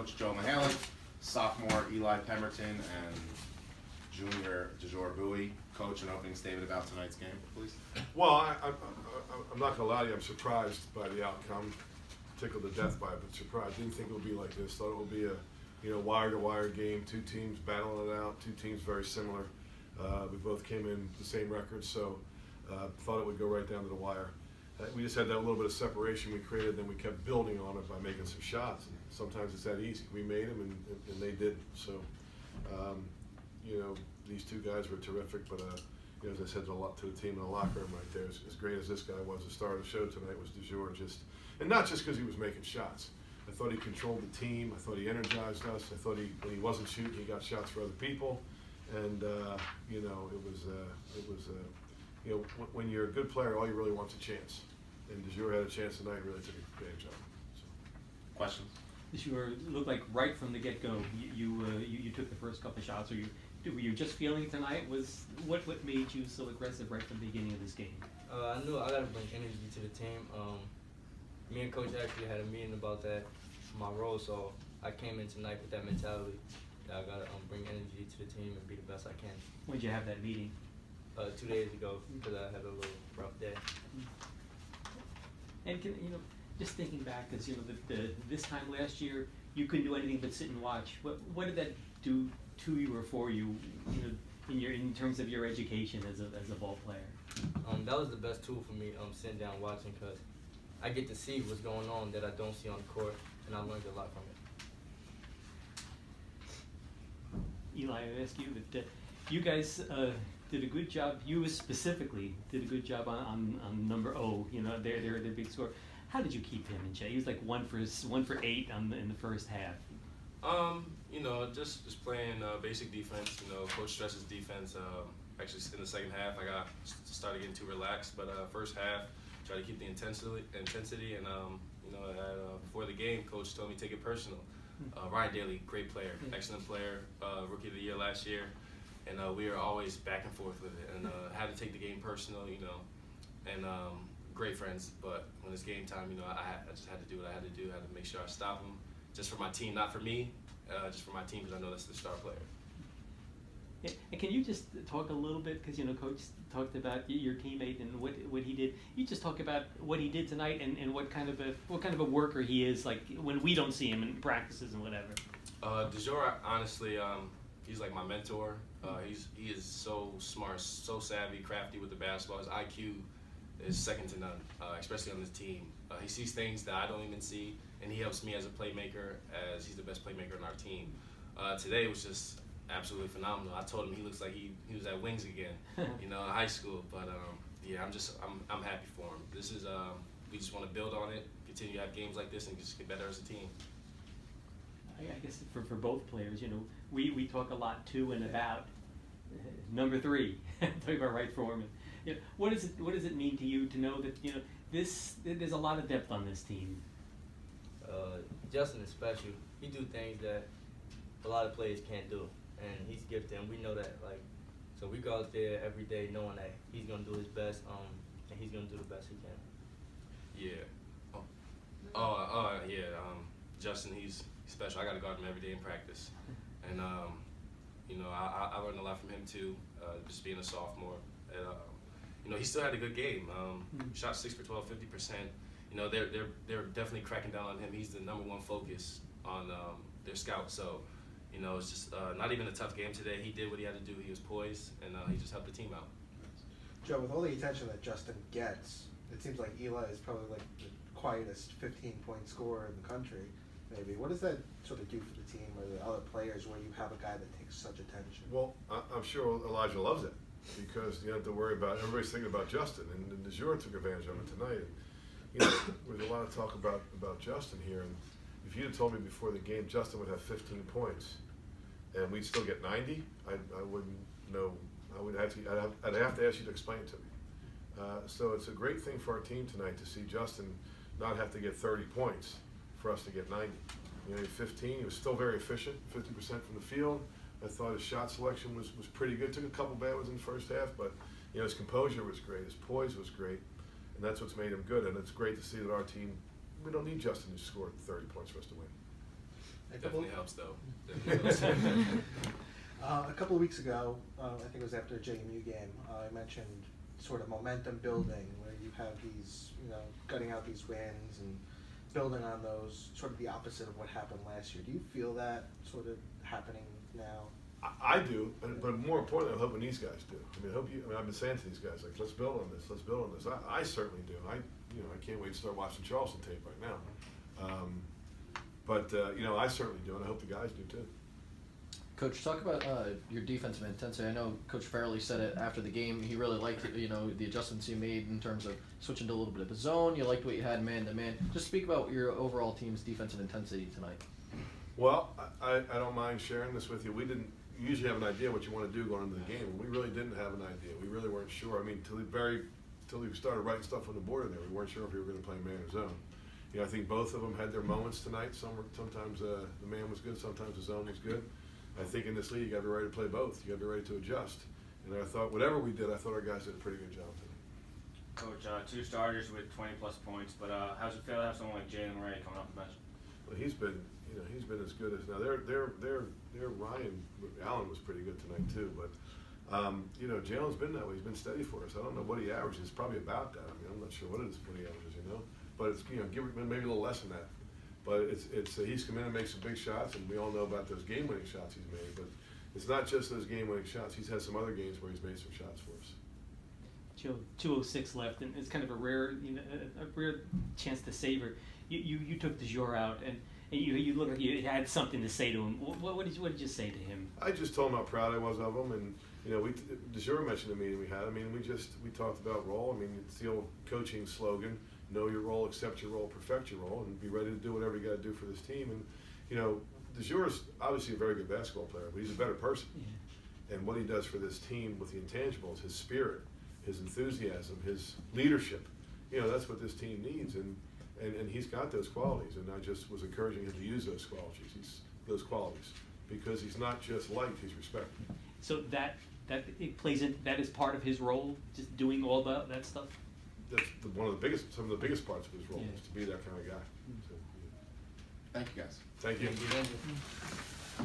coach Joe Mahalik, sophomore Eli Pemberton, and junior DeJour Bowie. Coach, an opening statement about tonight's game, please. Well, I'm not going to lie to you, I'm surprised by the outcome, tickled to death by it, but surprised. Didn't think it would be like this. Thought it would be a wire-to-wire game, two teams battling it out, two teams very similar. We both came in the same record, so thought it would go right down to the wire. We just had that little bit of separation we created, then we kept building on it by making some shots. And sometimes it's that easy. We made them, and they didn't. So, these two guys were terrific, but as I said a lot to the team in the locker room right there, as great as this guy was, the star of the show tonight was DeJour, and not just because he was making shots. I thought he controlled the team. I thought he energized us. I thought when he wasn't shooting, he got shots for other people. And when you're a good player, all you really want's a chance. And DeJour had a chance tonight, and really took advantage of it. So. Questions? DeJour looked like right from the get-go, you took the first couple of shots. Were you just feeling it tonight? What made you so aggressive right from the beginning of this game? I knew I got to bring energy to the team. Me and Coach actually had a meeting about that, my role, so I came in tonight with that mentality that I got to bring energy to the team and be the best I can. When did you have that meeting? 2 days ago, because I had a little rough day. And just thinking back, because this time last year you couldn't do anything but sit and watch. What did that do to you or for you, in terms of your education as a ball player? That was the best tool for me, sitting down watching, because I get to see what's going on that I don't see on the court, and I learned a lot from it. Eli, I ask you that you guys did a good job. You specifically did a good job on number O. Their big score. How did you keep him in check? He was like 1 for 8 in the first half. Just playing basic defense. Coach stresses defense. Actually, in the second half, I started getting too relaxed. But first half, try to keep the intensity. And before the game, Coach told me to take it personal. Ryan Daly, great player, excellent player, rookie of the year last year. And we were always back and forth with it, and had to take the game personal, and great friends. But when it's game time, I just had to do what I had to do. I had to make sure I stop him, just for my team, not for me, just for my team, because I know that's the star player. Yeah. And can you just talk a little bit, because Coach talked about your teammate and what he did. You just talk about what he did tonight and what kind of a worker he is, like when we don't see him in practices and whatever. DeJour, honestly, he's like my mentor. He is so smart, so savvy, crafty with the basketball. His IQ is second to none, especially on this team. He sees things that I don't even see, and he helps me as a playmaker, as he's the best playmaker on our team. Today was just absolutely phenomenal. I told him he looks like he was at Wings again, in high school. But I'm happy for him. This is we just want to build on it, continue to have games like this, and just get better as a team. I guess for both players, we talk a lot to and about number 3, talking about Wright Foreman. What does it mean to you to know that there's a lot of depth on this team? Justin is special. He do things that a lot of players can't do, and he's gifted, and we know that. So we go out there every day knowing that he's gonna do his best, and he's gonna do the best he can. Yeah. Justin, he's special. I got to guard him every day in practice, and I learned a lot from him too, just being a sophomore. And he still had a good game. Shot 6 for 12, 50%. They're definitely cracking down on him. He's the number 1 focus on their scouts. So, it's just not even a tough game today. He did what he had to do. He was poised, and he just helped the team out. Joe, with all the attention that Justin gets, it seems like Eli is probably like the quietest 15-point scorer in the country. Maybe. What does that sort of do for the team or the other players where you have a guy that takes such attention? Well, I'm sure Elijah loves it, because you don't have to worry about, everybody's thinking about Justin, and DeJour took advantage of it tonight. There's a lot of talk about Justin here, and if you'd have told me before the game Justin would have 15 points and we'd still get 90, I wouldn't know. I'd have to ask you to explain it to me. So it's a great thing for our team tonight to see Justin not have to get 30 points for us to get 90. 15, he was still very efficient, 50% from the field. I thought his shot selection was pretty good. Took a couple bad ones in the first half, but his composure was great, his poise was great, and that's what's made him good. And it's great to see that our team, we don't need Justin to score 30 points for us to win. Definitely helps though. Definitely helps. A couple of weeks ago, I think it was after a JMU game, I mentioned sort of momentum building, where you have these, gutting out these wins and building on those, sort of the opposite of what happened last year. Do you feel that sort of happening now? I do, but more importantly, I'm hoping these guys do. I've been saying to these guys, like, let's build on this, let's build on this. I certainly do. I can't wait to start watching Charleston tape right now. I certainly do, and I hope the guys do too. Coach, talk about your defensive intensity. I know Coach Farrelly said it after the game. He really liked the adjustments you made in terms of switching to a little bit of the zone. You liked what you had man to man. Just speak about your overall team's defensive intensity tonight. Well, I don't mind sharing this with you. We didn't usually have an idea what you want to do going into the game, and we really didn't have an idea. We really weren't sure. Till we started writing stuff on the board in there, we weren't sure if we were going to play man or zone. I think both of them had their moments tonight. Sometimes the man was good, sometimes the zone was good. I think in this league, you got to be ready to play both. You got to be ready to adjust. And I thought, whatever we did, I thought our guys did a pretty good job tonight. Coach, 2 starters with 20+ points, but how's it feel to have someone like Jalen Ray coming off the bench? Well, he's been as good as now. Ryan Allen was pretty good tonight too, but Jalen's been that way. He's been steady for us. I don't know what he averages. Probably about that. I'm not sure what it is what he averages. But it's give maybe a little less than that. But it's he's come in and made some big shots, and we all know about those game-winning shots he's made. But it's not just those game-winning shots. He's had some other games where he's made some shots for us. Joe, 2:06 left, and it's kind of a rare, a rare chance to savor. You took DeJour out, and you looked like you had something to say to him. What did you say to him? I just told him how proud I was of him, and DeJour mentioned the meeting we had. We talked about role. It's the old coaching slogan: know your role, accept your role, perfect your role, and be ready to do whatever you got to do for this team. And DeJour's obviously a very good basketball player, but he's a better person. Yeah. And what he does for this team with the intangibles, his spirit, his enthusiasm, his leadership, that's what this team needs. And he's got those qualities, and I just was encouraging him to use those qualities, because he's not just liked, he's respected. So that it plays in, that is part of his role, just doing all that stuff. That's some of the biggest parts of his role, is to be that kind of guy. So, Thank you, guys. Thank you. Thank you.